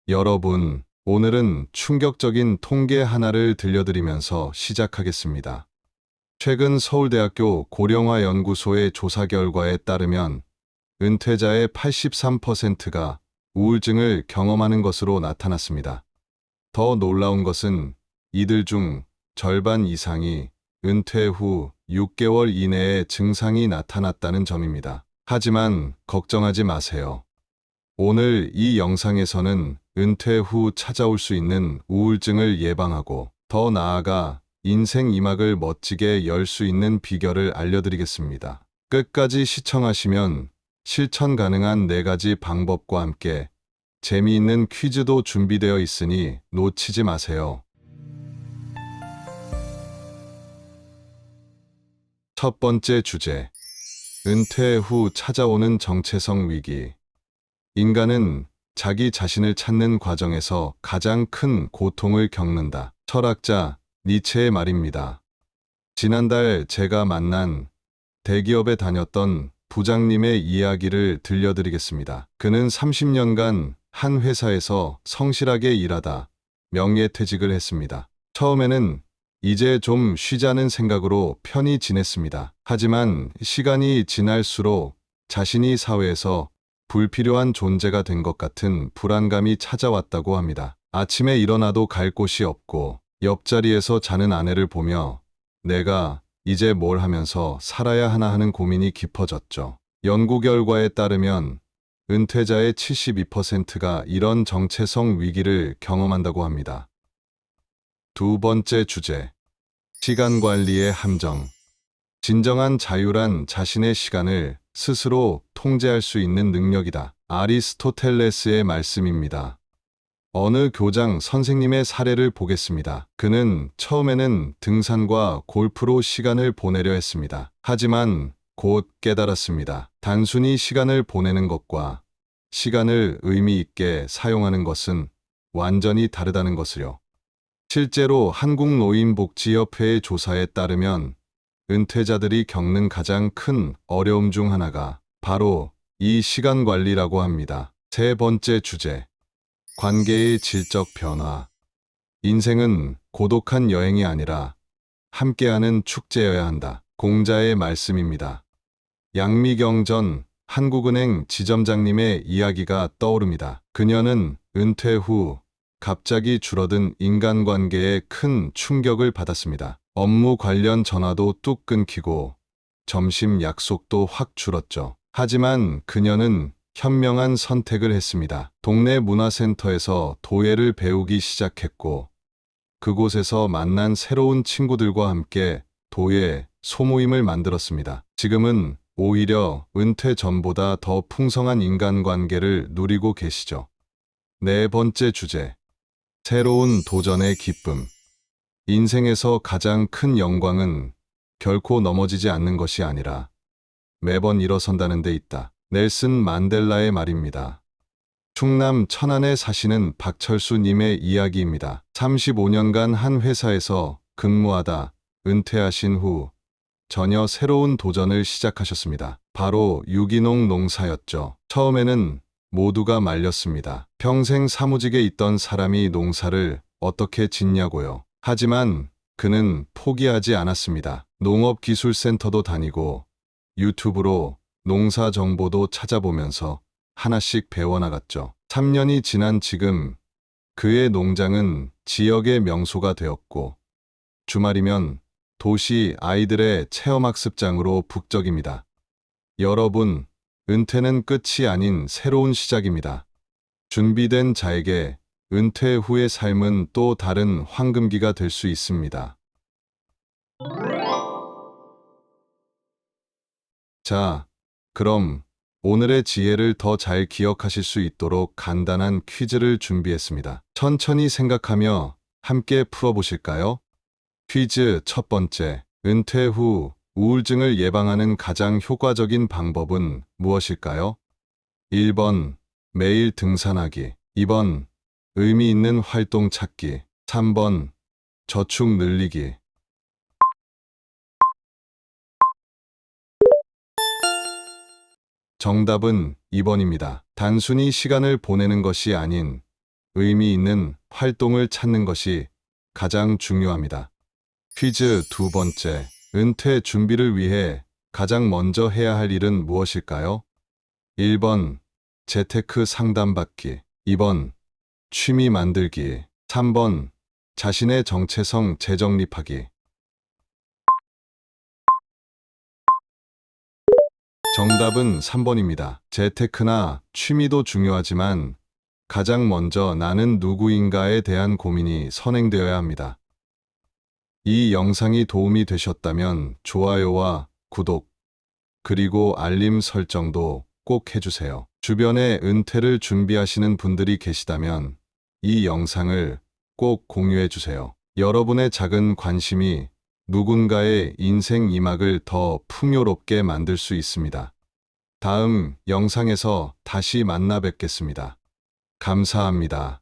여러분, 오늘은 충격적인 통계 하나를 들려드리면서 시작하겠습니다. 최근 서울대학교 고령화연구소의 조사 결과에 따르면 은퇴자의 83%가 우울증을 경험하는 것으로 나타났습니다. 더 놀라운 것은 이들 중 절반 이상이 은퇴 후 6개월 이내에 증상이 나타났다는 점입니다. 하지만 걱정하지 마세요. 오늘 이 영상에서는 은퇴 후 찾아올 수 있는 우울증을 예방하고 더 나아가 인생 2막을 멋지게 열 수 있는 비결을 알려드리겠습니다. 끝까지 시청하시면 실천 가능한 4가지 방법과 함께 재미있는 퀴즈도 준비되어 있으니 놓치지 마세요. 첫 번째 주제, 은퇴 후 찾아오는 정체성 위기. 인간은 자기 자신을 찾는 과정에서 가장 큰 고통을 겪는다. 철학자 니체의 말입니다. 지난달 제가 만난 대기업에 다녔던 부장님의 이야기를 들려드리겠습니다. 그는 30년간 한 회사에서 성실하게 일하다 명예퇴직을 했습니다. 처음에는 이제 좀 쉬자는 생각으로 편히 지냈습니다. 하지만 시간이 지날수록 자신이 사회에서 불필요한 존재가 된 것 같은 불안감이 찾아왔다고 합니다. 아침에 일어나도 갈 곳이 없고 옆자리에서 자는 아내를 보며 내가 이제 뭘 하면서 살아야 하나 하는 고민이 깊어졌죠. 연구 결과에 따르면 은퇴자의 72%가 이런 정체성 위기를 경험한다고 합니다. 두 번째 주제, 시간 관리의 함정. 진정한 자유란 자신의 시간을 스스로 통제할 수 있는 능력이다. 아리스토텔레스의 말씀입니다. 어느 교장 선생님의 사례를 보겠습니다. 그는 처음에는 등산과 골프로 시간을 보내려 했습니다. 하지만 곧 깨달았습니다. 단순히 시간을 보내는 것과 시간을 의미 있게 사용하는 것은 완전히 다르다는 것을요. 실제로 한국노인복지협회의 조사에 따르면 은퇴자들이 겪는 가장 큰 어려움 중 하나가 바로 이 시간 관리라고 합니다. 세 번째 주제, 관계의 질적 변화. 인생은 고독한 여행이 아니라 함께하는 축제여야 한다. 공자의 말씀입니다. 양미경 전 한국은행 지점장님의 이야기가 떠오릅니다. 그녀는 은퇴 후 갑자기 줄어든 인간관계에 큰 충격을 받았습니다. 업무 관련 전화도 뚝 끊기고 점심 약속도 확 줄었죠. 하지만 그녀는 현명한 선택을 했습니다. 동네 문화센터에서 도예를 배우기 시작했고 그곳에서 만난 새로운 친구들과 함께 도예 소모임을 만들었습니다. 지금은 오히려 은퇴 전보다 더 풍성한 인간관계를 누리고 계시죠. 네 번째 주제, 새로운 도전의 기쁨. 인생에서 가장 큰 영광은 결코 넘어지지 않는 것이 아니라 매번 일어선다는 데 있다. 넬슨 만델라의 말입니다. 충남 천안에 사시는 박철수님의 이야기입니다. 35년간 한 회사에서 근무하다 은퇴하신 후 전혀 새로운 도전을 시작하셨습니다. 바로 유기농 농사였죠. 처음에는 모두가 말렸습니다. 평생 사무직에 있던 사람이 농사를 어떻게 짓냐고요. 하지만 그는 포기하지 않았습니다. 농업기술센터도 다니고 유튜브로 농사 정보도 찾아보면서 하나씩 배워나갔죠. 3년이 지난 지금 그의 농장은 지역의 명소가 되었고 주말이면 도시 아이들의 체험학습장으로 북적입니다. 여러분, 은퇴는 끝이 아닌 새로운 시작입니다. 준비된 자에게 은퇴 후의 삶은 또 다른 황금기가 될 수 있습니다. 자, 그럼 오늘의 지혜를 더 잘 기억하실 수 있도록 간단한 퀴즈를 준비했습니다. 천천히 생각하며 함께 풀어보실까요? 퀴즈 첫 번째, 은퇴 후 우울증을 예방하는 가장 효과적인 방법은 무엇일까요? 1번, 매일 등산하기. 2번, 의미 있는 활동 찾기. 3번, 저축 늘리기. 정답은 2번입니다. 단순히 시간을 보내는 것이 아닌 의미 있는 활동을 찾는 것이 가장 중요합니다. 퀴즈 두 번째. 은퇴 준비를 위해 가장 먼저 해야 할 일은 무엇일까요? 1번 재테크 상담받기, 2번 취미 만들기, 3번 자신의 정체성 재정립하기. 정답은 3번입니다. 재테크나 취미도 중요하지만 가장 먼저 나는 누구인가에 대한 고민이 선행되어야 합니다. 이 영상이 도움이 되셨다면 좋아요와 구독, 그리고 알림 설정도 꼭 해주세요. 주변에 은퇴를 준비하시는 분들이 계시다면 이 영상을 꼭 공유해주세요. 여러분의 작은 관심이 누군가의 인생 이막을 더 풍요롭게 만들 수 있습니다. 다음 영상에서 다시 만나 뵙겠습니다. 감사합니다.